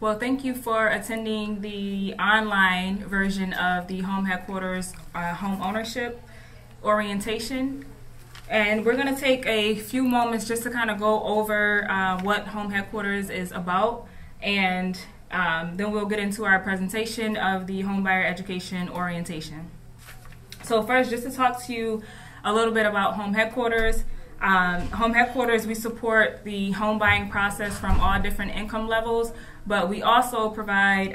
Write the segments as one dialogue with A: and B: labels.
A: Well, thank you for attending the online version of the Home Headquarters Home Ownership Orientation. And we're going to take a few moments just to kind of go over what Home Headquarters is about, and then we'll get into our presentation of the Homebuyer Education Orientation. So first, just to talk to you a little bit about Home Headquarters. Home Headquarters, we support the home buying process from all different income levels, but we also provide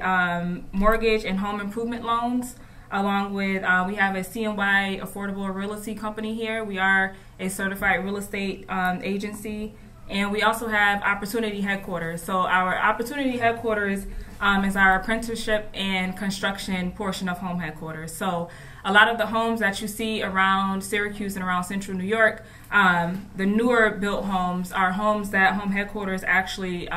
A: mortgage and home improvement loans, along with we have a CNY affordable realty company here. We are a certified real estate agency, and we also have Opportunity Headquarters. So our Opportunity Headquarters is our apprenticeship and construction portion of Home Headquarters. So a lot of the homes that you see around Syracuse and around Central New York, the newer built homes are homes that Home Headquarters actually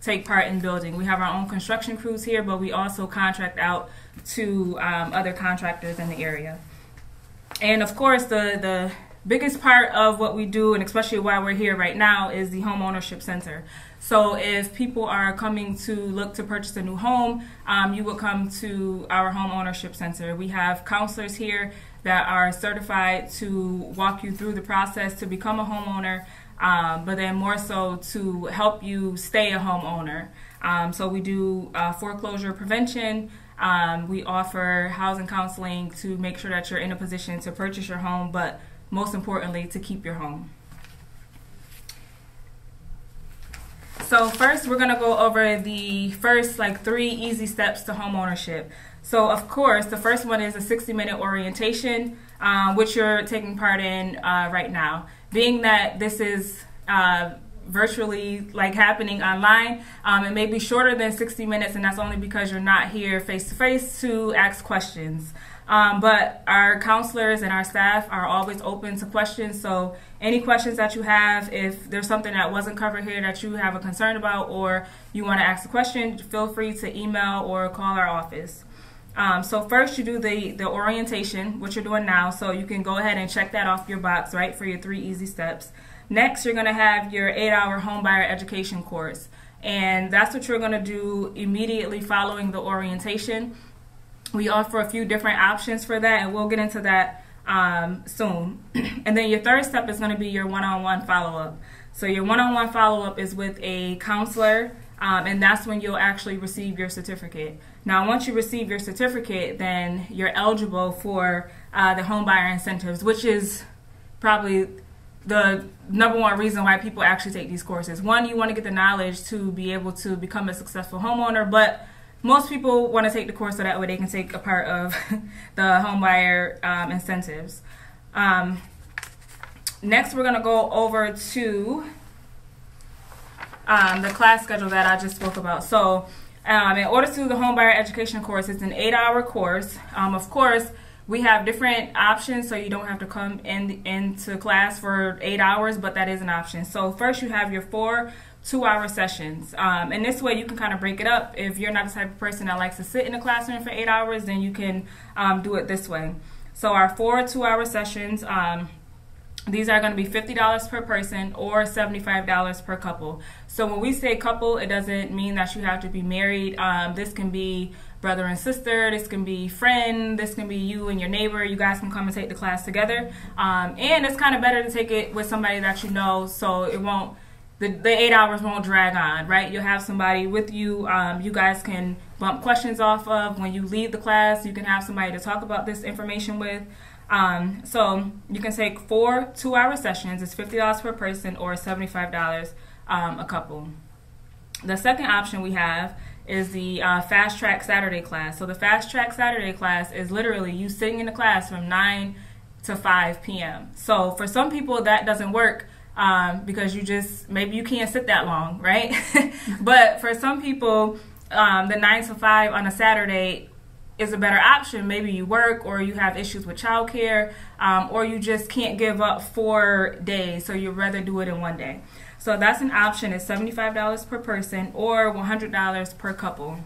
A: take part in building. We have our own construction crews here, but we also contract out to other contractors in the area. And of course, the biggest part of what we do, and especially why we're here right now, is the Home Ownership Center. So if people are coming to look to purchase a new home, you will come to our Home Ownership Center. We have counselors here that are certified to walk you through the process to become a homeowner, but then more so to help you stay a homeowner. So we do foreclosure prevention. We offer housing counseling to make sure that you're in a position to purchase your home, but most importantly, to keep your home. So first, we're going to go over the first 3 easy steps to home ownership. So of course, the first one is a 60-minute orientation, which you're taking part in right now. Being that this is virtually happening online, it may be shorter than 60 minutes, and that's only because you're not here face-to-face to ask questions. But our counselors and our staff are always open to questions, so any questions that you have, if there's something that wasn't covered here that you have a concern about or you want to ask a question, feel free to email or call our office. So first you do the orientation, which you're doing now, so you can go ahead and check that off your box, right, for your 3 easy steps. Next, you're going to have your 8-hour homebuyer education course, and that's what you're going to do immediately following the orientation. We offer a few different options for that, and we'll get into that soon. And then your third step is going to be your one-on-one follow-up. So your one-on-one follow-up is with a counselor, and that's when you'll actually receive your certificate. Now, once you receive your certificate, then you're eligible for the homebuyer incentives, which is probably the #1 reason why people actually take these courses. One, you want to get the knowledge to be able to become a successful homeowner, but most people want to take the course so that way they can take a part of the homebuyer incentives. Next, we're going to go over to the class schedule that I just spoke about. So in order to do the homebuyer education course, it's an 8-hour course. Of course, we have different options, so you don't have to come into class for 8 hours, but that is an option. So first, you have your 4 2-hour sessions. And this way you can kind of break it up. If you're not the type of person that likes to sit in the classroom for 8 hours, then you can do it this way. So our 4 2-hour sessions, these are going to be $50 per person or $75 per couple. So when we say couple, it doesn't mean that you have to be married. This can be brother and sister, this can be friend, this can be you and your neighbor. You guys can come and take the class together. And it's kind of better to take it with somebody that you know, so it won't, the 8 hours won't drag on, right? You'll have somebody with you. You guys can bump questions off of. When you leave the class, you can have somebody to talk about this information with. So you can take 4 2-hour sessions. It's $50 per person or $75 a couple. The second option we have is the Fast Track Saturday class. So the Fast Track Saturday class is literally you sitting in the class from 9 to 5 p.m. So for some people that doesn't work, because maybe you can't sit that long, right? But for some people, the 9 to 5 on a Saturday is a better option. Maybe you work, or you have issues with childcare, or you just can't give up 4 days, so you'd rather do it in 1 day. So that's an option. It's $75 per person or $100 per couple.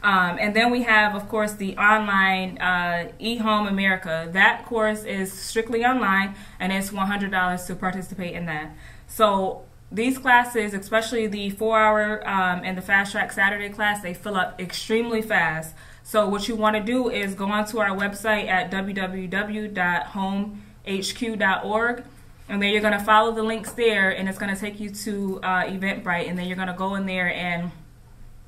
A: And then we have, of course, the online eHome America. That course is strictly online, and it's $100 to participate in that. So these classes, especially the 4-hour and the Fast Track Saturday class, they fill up extremely fast. So what you want to do is go onto our website at www.homehq.org, and then you're going to follow the links there, and it's going to take you to Eventbrite, and then you're going to go in there and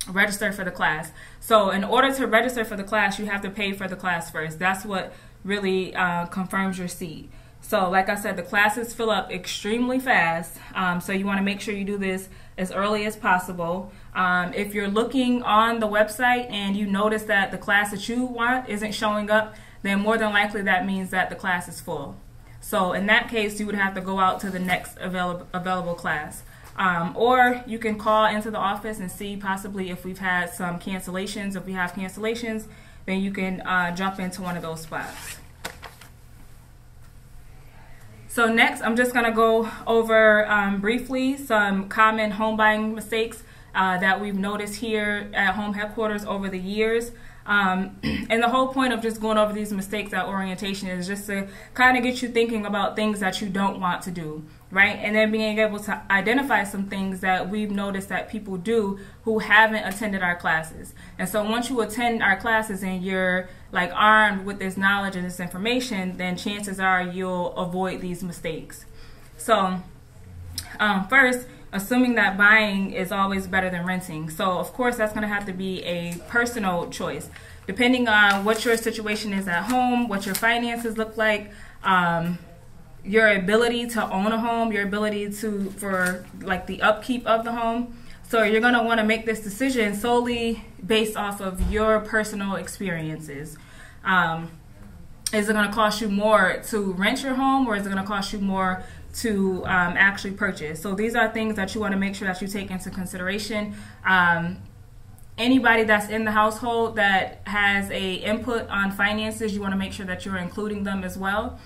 A: register for the class. So in order to register for the class, you have to pay for the class first. That's what really confirms your seat. So like I said, the classes fill up extremely fast, so you want to make sure you do this as early as possible. If you're looking on the website and you notice that the class that you want isn't showing up, then more than likely that means that the class is full. So in that case, you would have to go out to the next available class. Or you can call into the office and see possibly if we've had some cancellations. If we have cancellations, then you can jump into one of those spots. So next, I'm just going to go over briefly some common home buying mistakes that we've noticed here at home headquarters over the years. And the whole point of just going over these mistakes at orientation is just to kind of get you thinking about things that you don't want to do, right? And then being able to identify some things that we've noticed that people do who haven't attended our classes. And so once you attend our classes and you're like armed with this knowledge and this information, then chances are you'll avoid these mistakes. So first, assuming that buying is always better than renting. So of course that's going to have to be a personal choice. Depending on what your situation is at home, what your finances look like, your ability to own a home, your ability for like the upkeep of the home. So you're going to want to make this decision solely based off of your personal experiences. Is it going to cost you more to rent your home, or is it going to cost you more to actually purchase? So these are things that you want to make sure that you take into consideration. Anybody that's in the household that has a input on finances, you want to make sure that you're including them as well.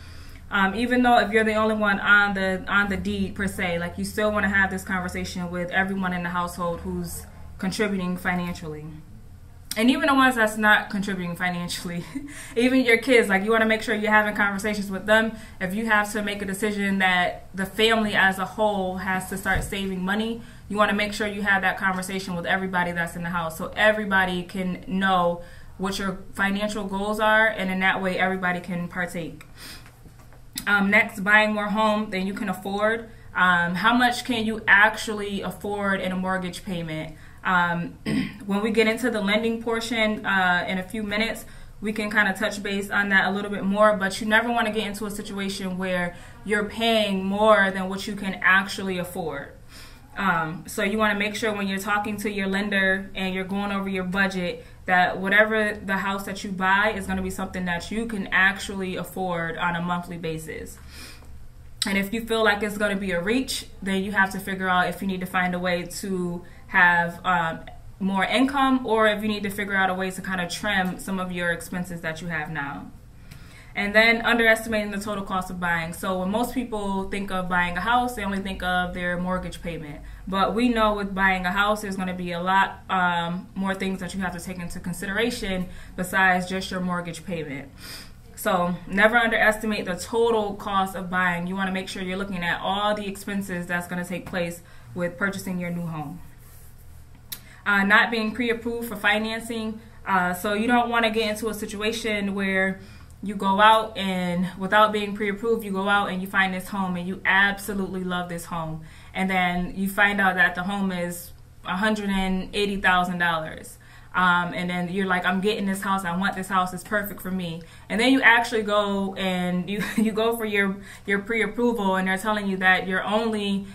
A: Even though if you're the only one on the deed per se, like you still want to have this conversation with everyone in the household who's contributing financially. And even the ones that's not contributing financially, even your kids, like you want to make sure you're having conversations with them. If you have to make a decision that the family as a whole has to start saving money, you want to make sure you have that conversation with everybody that's in the house, so everybody can know what your financial goals are, and in that way everybody can partake. Next, buying more home than you can afford. How much can you actually afford in a mortgage payment? When we get into the lending portion in a few minutes, we can kind of touch base on that a little bit more, but you never want to get into a situation where you're paying more than what you can actually afford. So you want to make sure when you're talking to your lender and you're going over your budget that whatever the house that you buy is going to be something that you can actually afford on a monthly basis. And if you feel like it's going to be a reach, then you have to figure out if you need to find a way to have more income, or if you need to figure out a way to kind of trim some of your expenses that you have now. And then underestimating the total cost of buying. So when most people think of buying a house, they only think of their mortgage payment. But we know with buying a house, there's going to be a lot more things that you have to take into consideration besides just your mortgage payment. So never underestimate the total cost of buying. You want to make sure you're looking at all the expenses that's going to take place with purchasing your new home. Not being pre-approved for financing. So you don't want to get into a situation where you go out and without being pre-approved, you go out and you find this home and you absolutely love this home. And then you find out that the home is $180,000. And then you're like, I'm getting this house. I want this house. It's perfect for me. And then you actually go and you go for your pre-approval, and they're telling you that you're only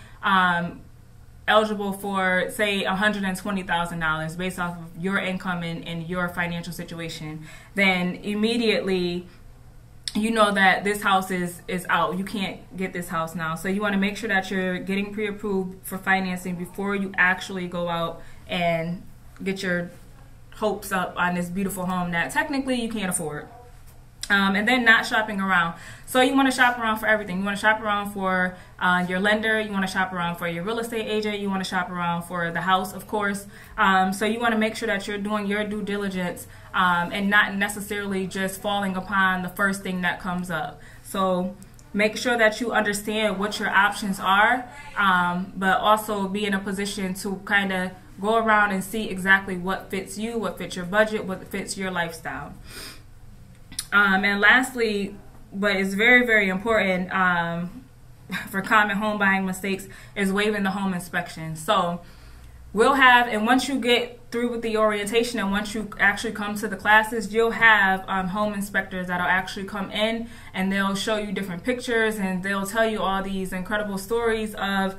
A: eligible for, say, $120,000 based off of your income and your financial situation. Then immediately you know that this house is out. You can't get this house now. So you want to make sure that you're getting pre-approved for financing before you actually go out and get your hopes up on this beautiful home that technically you can't afford. And then not shopping around. So you want to shop around for everything. You want to shop around for your lender. You want to shop around for your real estate agent. You want to shop around for the house, of course. So you want to make sure that you're doing your due diligence and not necessarily just falling upon the first thing that comes up. So make sure that you understand what your options are, but also be in a position to kind of go around and see exactly what fits you, what fits your budget, what fits your lifestyle. And lastly, but it's very, very important for common home buying mistakes, is waiving the home inspection. So we'll have, and once you get through with the orientation and once you actually come to the classes, you'll have home inspectors that'll actually come in and they'll show you different pictures and they'll tell you all these incredible stories of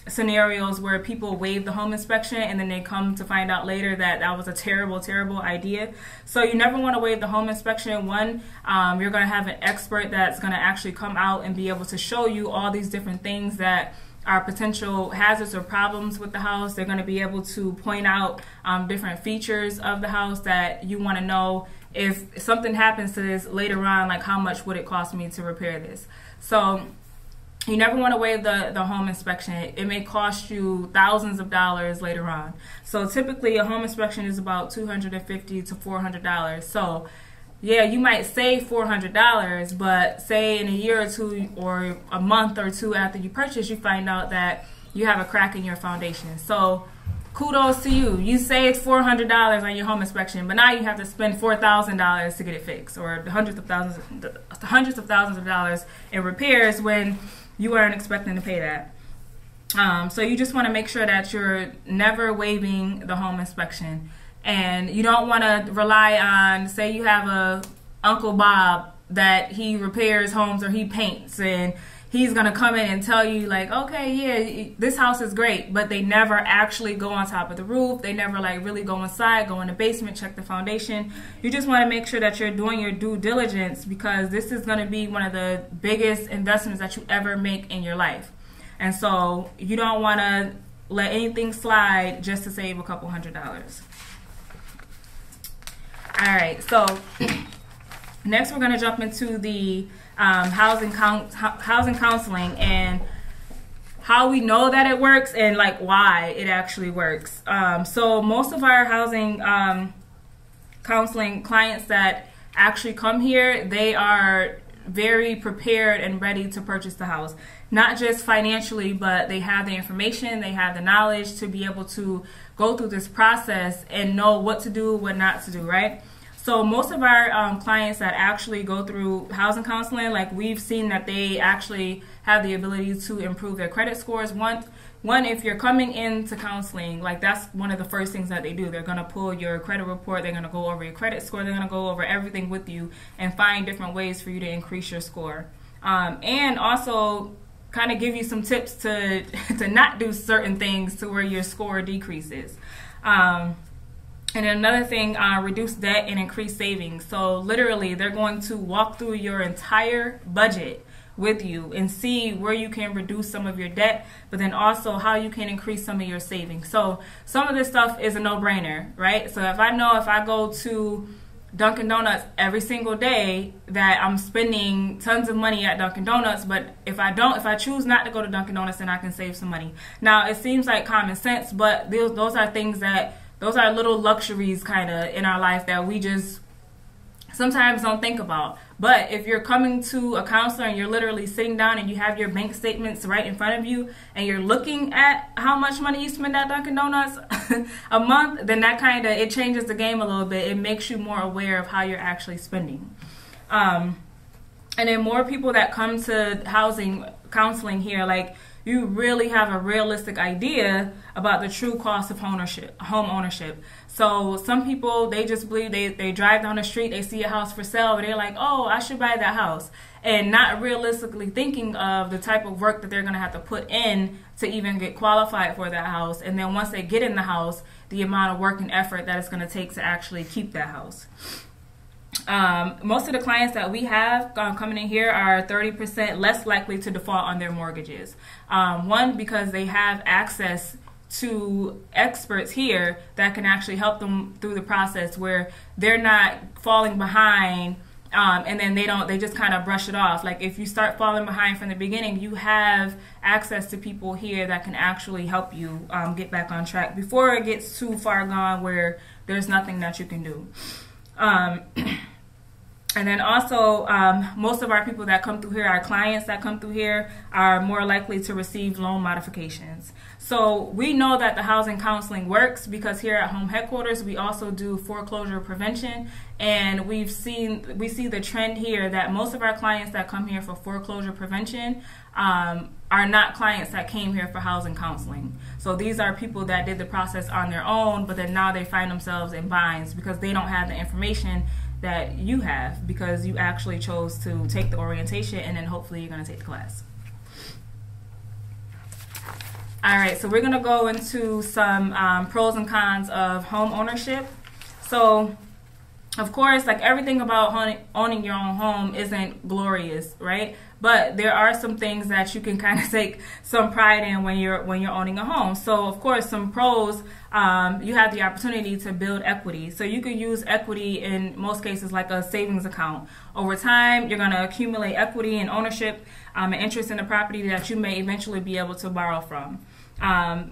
A: scenarios where people waive the home inspection and then they come to find out later that that was a terrible, terrible idea. So you never want to waive the home inspection. One, you're going to have an expert that's going to actually come out and be able to show you all these different things that are potential hazards or problems with the house. They're going to be able to point out different features of the house that you want to know if something happens to this later on, like how much would it cost me to repair this. So you never want to waive the home inspection. It may cost you thousands of dollars later on. So typically a home inspection is about $250 to $400. So yeah, you might save $400, but say in a year or two or a month or two after you purchase, you find out that you have a crack in your foundation. So kudos to you. You saved $400 on your home inspection, but now you have to spend $4,000 to get it fixed, or hundreds of thousands of dollars in repairs when you weren't expecting to pay that. So you just want to make sure that you're never waiving the home inspection. And you don't want to rely on, say you have a Uncle Bob that he repairs homes or he paints, and he's going to come in and tell you like, okay, yeah, this house is great, but they never actually go on top of the roof. They never like really go inside, go in the basement, check the foundation. You just want to make sure that you're doing your due diligence, because this is going to be one of the biggest investments that you ever make in your life. And so you don't want to let anything slide just to save a couple $100s. All right, so next we're going to jump into the housing counseling and how we know that it works and like why it actually works. So most of our housing counseling clients that actually come here, they are very prepared and ready to purchase the house. Not just financially, but they have the information, they have the knowledge to be able to go through this process and know what to do, what not to do, right? So most of our clients that actually go through housing counseling, like we've seen that they actually have the ability to improve their credit scores. One, if you're coming into counseling, like that's one of the first things that they do. They're going to pull your credit report, they're going to go over your credit score, they're going to go over everything with you and find different ways for you to increase your score. And also kind of give you some tips to not do certain things to where your score decreases. And another thing, reduce debt and increase savings. So literally, they're going to walk through your entire budget with you and see where you can reduce some of your debt, but then also how you can increase some of your savings. So some of this stuff is a no-brainer, right? So if I know if I go to Dunkin' Donuts every single day that I'm spending tons of money at Dunkin' Donuts, but if I choose not to go to Dunkin' Donuts, then I can save some money. Now, it seems like common sense, but those are things that, those are little luxuries kind of in our life that we just sometimes don't think about. But if you're coming to a counselor and you're literally sitting down and you have your bank statements right in front of you and you're looking at how much money you spend at Dunkin' Donuts a month, then that kind of, it changes the game a little bit. It makes you more aware of how you're actually spending. And then more people that come to housing counseling here, like you really have a realistic idea about the true cost of home ownership. So some people, they just believe they drive down the street, they see a house for sale, and they're like, oh, I should buy that house. And not realistically thinking of the type of work that they're going to have to put in to even get qualified for that house. And then once they get in the house, the amount of work and effort that it's going to take to actually keep that house. Most of the clients that we have coming in here are 30% less likely to default on their mortgages. One, because they have access to experts here that can actually help them through the process where they're not falling behind and then they just kind of brush it off. Like if you start falling behind from the beginning, you have access to people here that can actually help you get back on track before it gets too far gone where there's nothing that you can do. And then also, most of our people that come through here, our clients that come through here, are more likely to receive loan modifications. So we know that the housing counseling works because here at Home Headquarters, we also do foreclosure prevention. And we see the trend here that most of our clients that come here for foreclosure prevention are not clients that came here for housing counseling. So these are people that did the process on their own, but then now they find themselves in binds because they don't have the information that you have because you actually chose to take the orientation and then hopefully you're going to take the class. All right, so we're going to go into some pros and cons of home ownership. So, of course, like everything about owning your own home isn't glorious, right? But there are some things that you can kind of take some pride in when you're owning a home. So, of course, some pros, you have the opportunity to build equity. So you can use equity in most cases like a savings account. Over time, you're going to accumulate equity and ownership and interest in the property that you may eventually be able to borrow from.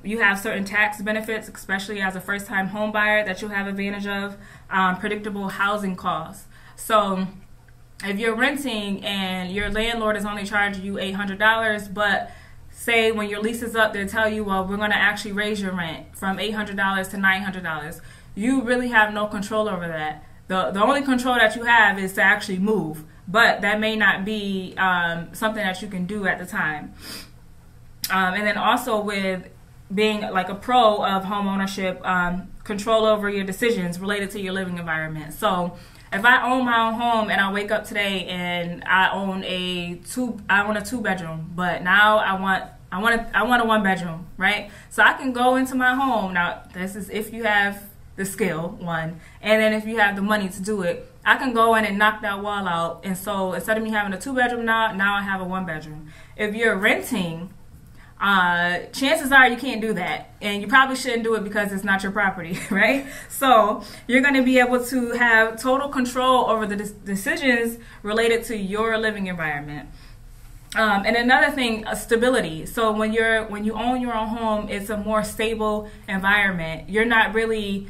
A: You have certain tax benefits, especially as a first-time home buyer, that you'll have advantage of. Predictable housing costs. So if you're renting and your landlord is only charging you $800, but say when your lease is up, they tell you, well, we're going to actually raise your rent from $800 to $900. You really have no control over that. The only control that you have is to actually move, but that may not be something that you can do at the time. And then also with being like a pro of home ownership, control over your decisions related to your living environment. So if I own my own home and I wake up today and I own a two bedroom, but now I want a one bedroom, right? So I can go into my home. Now this is if you have the skill, one, and then if you have the money to do it, I can go in and knock that wall out. And so instead of me having a two bedroom now I have a one bedroom. If you're renting, chances are you can't do that, and you probably shouldn't do it because it's not your property, right? So you're going to be able to have total control over the decisions related to your living environment. And another thing, stability. So when you own your own home, it's a more stable environment. You're not really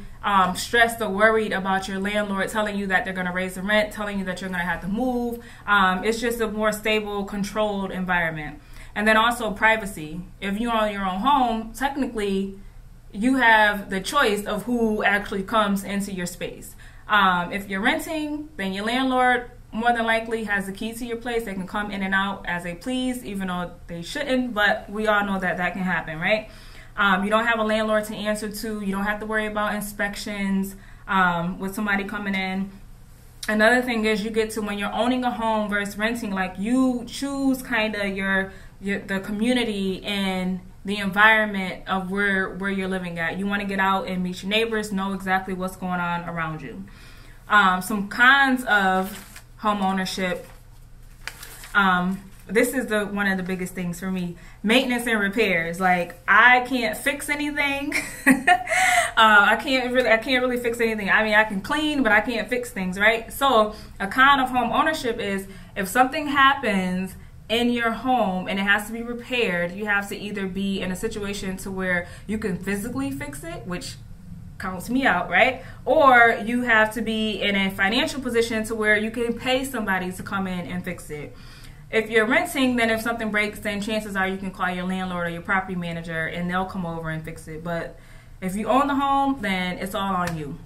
A: stressed or worried about your landlord telling you that they're going to raise the rent, telling you that you're going to have to move. It's just a more stable, controlled environment. And then also privacy. If you own your own home, technically you have the choice of who actually comes into your space. If you're renting, then your landlord more than likely has the key to your place. They can come in and out as they please, even though they shouldn't, but we all know that that can happen, right? You don't have a landlord to answer to. You don't have to worry about inspections with somebody coming in. Another thing is you get to, when you're owning a home versus renting, like you choose kind of the community and the environment of where you're living at. You want to get out and meet your neighbors, know exactly what's going on around you. Some cons of home ownership. This is one of the biggest things for me. Maintenance and repairs. Like, I can't fix anything. I can't really fix anything. I mean, I can clean, but I can't fix things, right? So a con of home ownership is if something happens in your home and it has to be repaired, you have to either be in a situation to where you can physically fix it, which counts me out, right? Or you have to be in a financial position to where you can pay somebody to come in and fix it. If you're renting, then if something breaks, then chances are you can call your landlord or your property manager and they'll come over and fix it. But if you own the home, then it's all on you.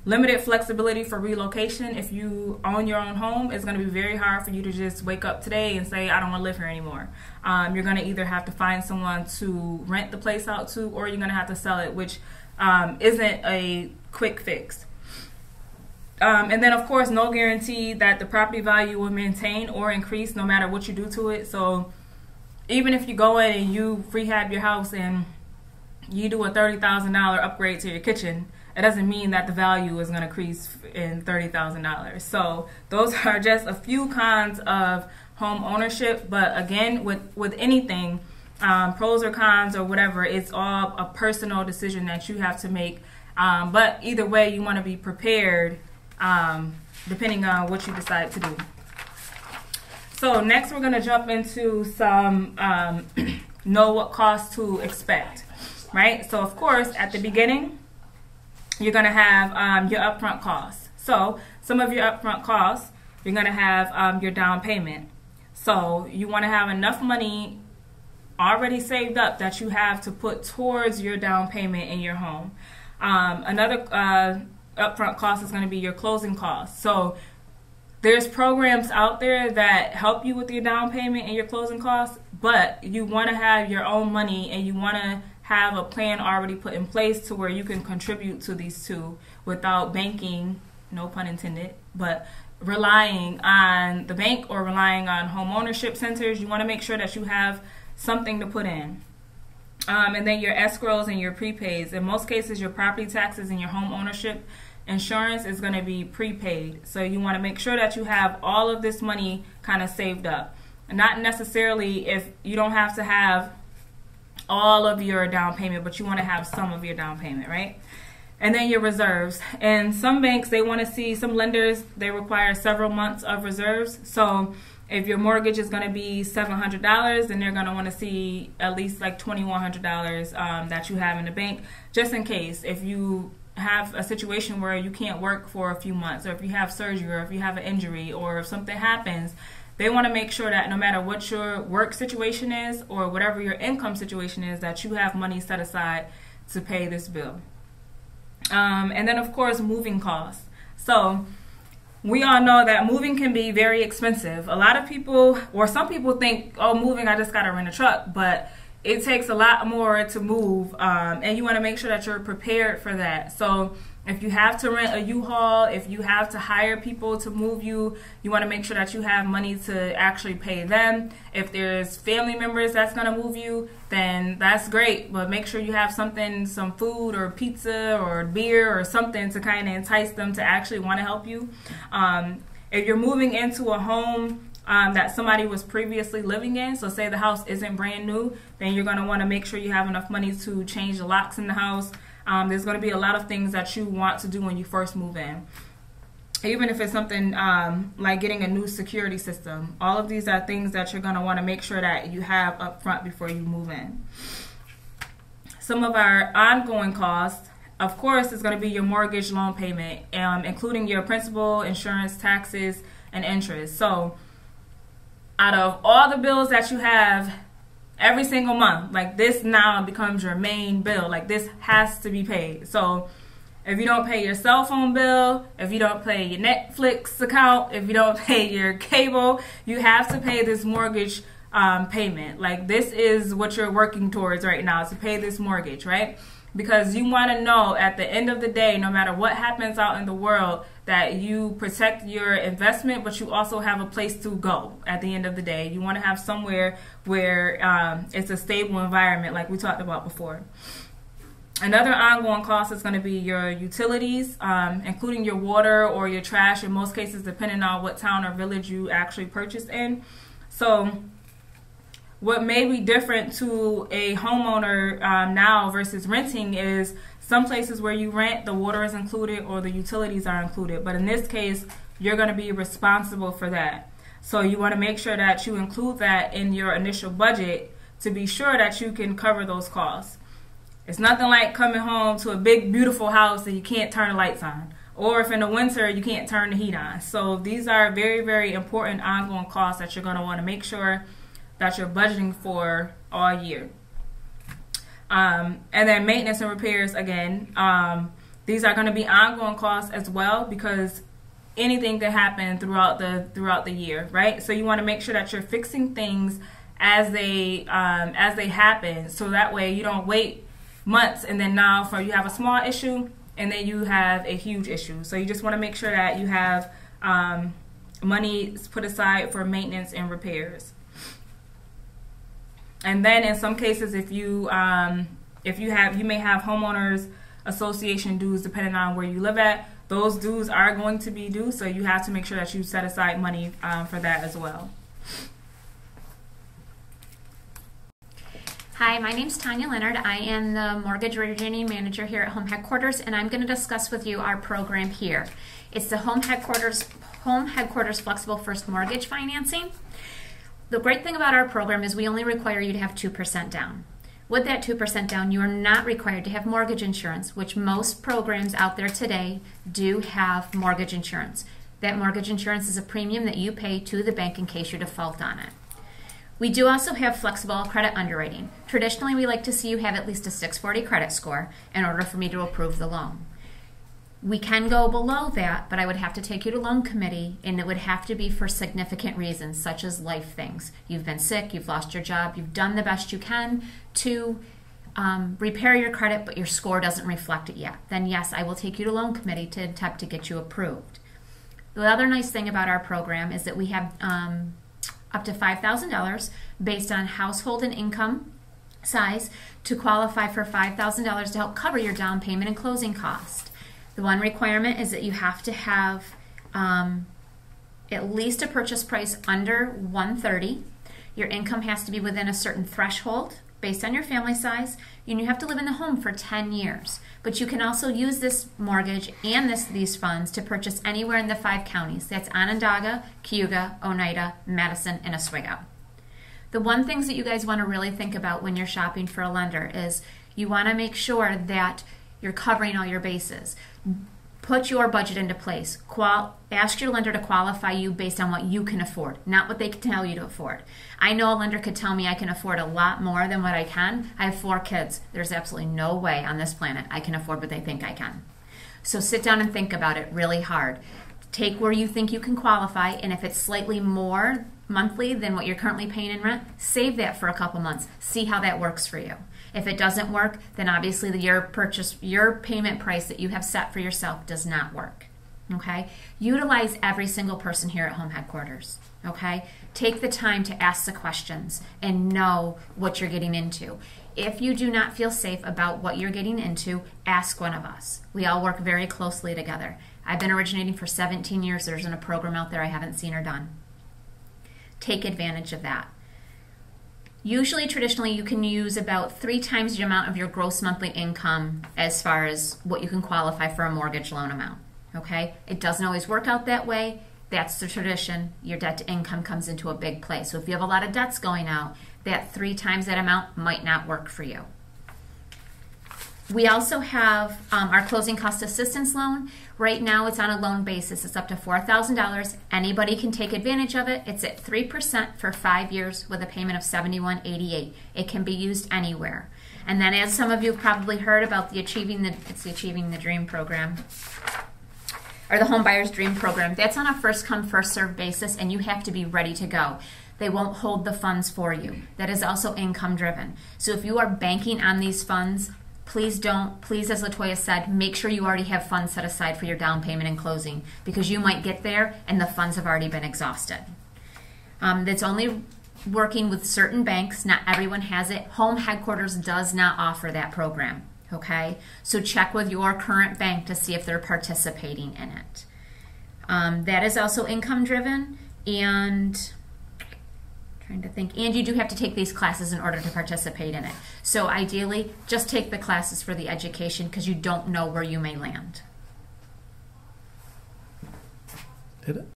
A: Limited flexibility for relocation. If you own your own home, it's going to be very hard for you to just wake up today and say, I don't want to live here anymore. You're going to either have to find someone to rent the place out to, or you're going to have to sell it, which isn't a quick fix. And then, of course, no guarantee that the property value will maintain or increase no matter what you do to it. So even if you go in and you rehab your house and you do a $30,000 upgrade to your kitchen, it doesn't mean that the value is going to increase in $30,000. So those are just a few cons of home ownership. But again, with anything, pros or cons or whatever, it's all a personal decision that you have to make. But either way, you want to be prepared depending on what you decide to do. So next we're going to jump into some know what costs to expect, right? So of course, at the beginning, you're going to have your upfront costs. So some of your upfront costs, you're going to have your down payment. So you want to have enough money already saved up that you have to put towards your down payment in your home. Another upfront cost is going to be your closing costs. So there's programs out there that help you with your down payment and your closing costs, but you want to have your own money and you want to have a plan already put in place to where you can contribute to these two without banking, no pun intended, but relying on the bank or relying on home ownership centers. You want to make sure that you have something to put in. And then your escrows and your prepaids. In most cases, your property taxes and your home ownership insurance is going to be prepaid. So you want to make sure that you have all of this money kind of saved up. Not necessarily if you don't have to have all of your down payment, but you want to have some of your down payment, right? And then your reserves. And some banks, they want to see, some lenders, they require several months of reserves. So if your mortgage is going to be $700, then they're going to want to see at least like $2,100 that you have in the bank, just in case. If you have a situation where you can't work for a few months, or if you have surgery, or if you have an injury, or if something happens, they want to make sure that no matter what your work situation is or whatever your income situation is, that you have money set aside to pay this bill. And then, of course, moving costs. So we all know that moving can be very expensive. A lot of people, or some people think, oh, moving, I just got to rent a truck. But it takes a lot more to move, and you want to make sure that you're prepared for that. So if you have to rent a U-Haul, if you have to hire people to move you, you want to make sure that you have money to actually pay them. If there's family members that's going to move you, then that's great. But make sure you have something, some food or pizza or beer or something to kind of entice them to actually want to help you. If you're moving into a home that somebody was previously living in, so say the house isn't brand new, then you're going to want to make sure you have enough money to change the locks in the house. There's going to be a lot of things that you want to do when you first move in. Even if it's something like getting a new security system. All of these are things that you're going to want to make sure that you have up front before you move in. Some of our ongoing costs, of course, is going to be your mortgage loan payment, including your principal, insurance, taxes, and interest. So out of all the bills that you have every single month, like this now becomes your main bill. Like this has to be paid. So if you don't pay your cell phone bill, if you don't pay your Netflix account, if you don't pay your cable, you have to pay this mortgage payment. Like this is what you're working towards right now, to pay this mortgage, right? Because you want to know at the end of the day, no matter what happens out in the world, that you protect your investment, but you also have a place to go at the end of the day. You want to have somewhere where it's a stable environment, like we talked about before. Another ongoing cost is going to be your utilities, including your water or your trash, in most cases, depending on what town or village you actually purchased in. So what may be different to a homeowner now versus renting is some places where you rent, the water is included or the utilities are included. But in this case, you're going to be responsible for that. So you want to make sure that you include that in your initial budget to be sure that you can cover those costs. It's nothing like coming home to a big, beautiful house and you can't turn the lights on. Or if in the winter, you can't turn the heat on. So these are very, very important ongoing costs that you're going to want to make sure that you're budgeting for all year. And then maintenance and repairs, again, these are going to be ongoing costs as well, because anything can happen throughout the year, right? So you want to make sure that you're fixing things as they happen, so that way you don't wait months and then now you have a small issue and then you have a huge issue. So you just want to make sure that you have money put aside for maintenance and repairs. And then in some cases, if you may have homeowners association dues depending on where you live at. Those dues are going to be due, so you have to make sure that you set aside money for that as well.
B: Hi, my name's Tanya Leonard. I am the Mortgage Originating Manager here at Home Headquarters, and I'm going to discuss with you our program here. It's the Home Headquarters Flexible First Mortgage Financing. The great thing about our program is we only require you to have 2% down. With that 2% down, you are not required to have mortgage insurance, which most programs out there today do have mortgage insurance. That mortgage insurance is a premium that you pay to the bank in case you default on it. We do also have flexible credit underwriting. Traditionally, we like to see you have at least a 640 credit score in order for me to approve the loan. We can go below that, but I would have to take you to loan committee, and it would have to be for significant reasons, such as life things. You've been sick, you've lost your job, you've done the best you can to repair your credit, but your score doesn't reflect it yet. Then yes, I will take you to loan committee to attempt to get you approved. The other nice thing about our program is that we have up to $5,000 based on household and income size to qualify for $5,000 to help cover your down payment and closing cost. The one requirement is that you have to have at least a purchase price under $130,000. Your income has to be within a certain threshold based on your family size, and you have to live in the home for 10 years. But you can also use this mortgage and these funds to purchase anywhere in the 5 counties. That's Onondaga, Cayuga, Oneida, Madison, and Oswego. The one things that you guys want to really think about when you're shopping for a lender is you want to make sure that you're covering all your bases. Put your budget into place. Ask your lender to qualify you based on what you can afford, not what they can tell you to afford. I know a lender could tell me I can afford a lot more than what I can. I have 4 kids. There's absolutely no way on this planet I can afford what they think I can. So sit down and think about it really hard. Take where you think you can qualify, and if it's slightly more monthly than what you're currently paying in rent, save that for a couple months. See how that works for you. If it doesn't work, then obviously your payment price that you have set for yourself does not work. Okay? Utilize every single person here at Home Headquarters. Okay? Take the time to ask the questions and know what you're getting into. If you do not feel safe about what you're getting into, ask one of us. We all work very closely together. I've been originating for 17 years. There isn't a program out there I haven't seen or done. Take advantage of that. Usually, traditionally, you can use about 3 times the amount of your gross monthly income as far as what you can qualify for a mortgage loan amount. Okay? It doesn't always work out that way. That's the tradition. Your debt to income comes into a big play. So if you have a lot of debts going out, that 3 times that amount might not work for you. We also have our closing cost assistance loan. Right now it's on a loan basis. It's up to $4,000. Anybody can take advantage of it. It's at 3% for 5 years with a payment of $71.88. It can be used anywhere. And then, as some of you have probably heard about the Achieving the Dream program, or the Homebuyers Dream program. That's on a first come, first served basis, and you have to be ready to go. They won't hold the funds for you. That is also income driven. So if you are banking on these funds, please, as LaToya said, make sure you already have funds set aside for your down payment and closing, because you might get there and the funds have already been exhausted. That's only working with certain banks. Not everyone has it. Home Headquarters does not offer that program. Okay? So check with your current bank to see if they're participating in it. That is also income driven, and trying to think, and you do have to take these classes in order to participate in it. So ideally, just take the classes for the education, because you don't know where you may land.
C: Did it?